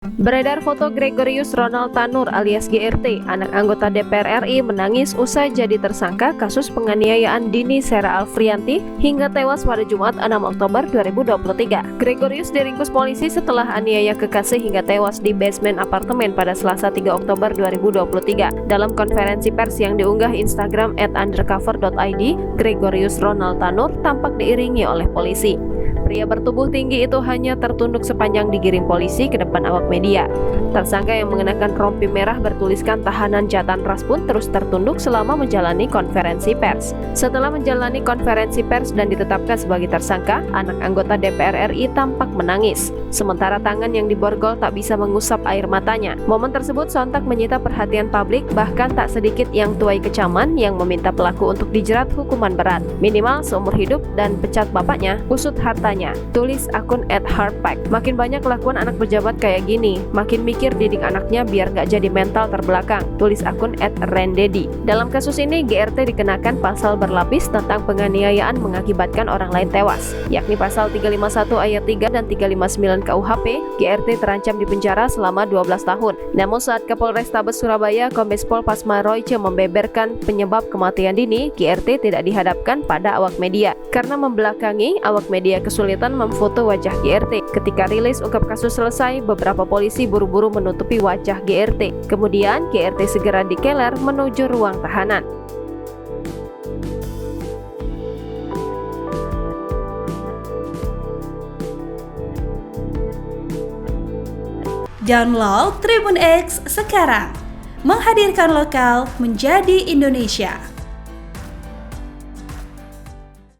Beredar foto Gregorius Ronald Tanur alias GRT, anak anggota DPR RI menangis usai jadi tersangka kasus penganiayaan Dini Sera Alfrianti hingga tewas pada Jumat 6 Oktober 2023. Gregorius diringkus polisi setelah aniaya kekasih hingga tewas di basement apartemen pada Selasa 3 Oktober 2023. Dalam konferensi pers yang diunggah Instagram @undercover.id, Gregorius Ronald Tanur tampak diiringi oleh polisi. Pria bertubuh tinggi itu hanya tertunduk sepanjang digiring polisi ke depan awak media. Tersangka yang mengenakan rompi merah bertuliskan tahanan Jatan Ras pun terus tertunduk selama menjalani konferensi pers. Setelah menjalani konferensi pers dan ditetapkan sebagai tersangka, anak anggota DPR RI tampak menangis. Sementara tangan yang diborgol tak bisa mengusap air matanya. Momen tersebut sontak menyita perhatian publik, bahkan tak sedikit yang tuai kecaman yang meminta pelaku untuk dijerat hukuman berat, minimal seumur hidup dan pecat bapaknya, usut hartanya. Tulis akun @heartpack. Makin banyak kelakuan anak pejabat kayak gini, makin mikir didik anaknya biar gak jadi mental terbelakang. Tulis akun @rendedi. Dalam kasus ini, GRT dikenakan pasal berlapis tentang penganiayaan mengakibatkan orang lain tewas, yakni pasal 351 ayat 3 dan 359 KUHP. GRT terancam dipenjara selama 12 tahun. Namun saat Kapolrestabes Surabaya Kombes Pol Pasma Royce membeberkan penyebab kematian Dini, GRT tidak dihadapkan pada awak media karena membelakangi awak media kesulitan memfoto wajah GRT. Ketika rilis ungkap kasus selesai, beberapa polisi buru-buru menutupi wajah GRT. Kemudian GRT segera dikeler menuju ruang tahanan. Download Tribun X sekarang, menghadirkan lokal menjadi Indonesia.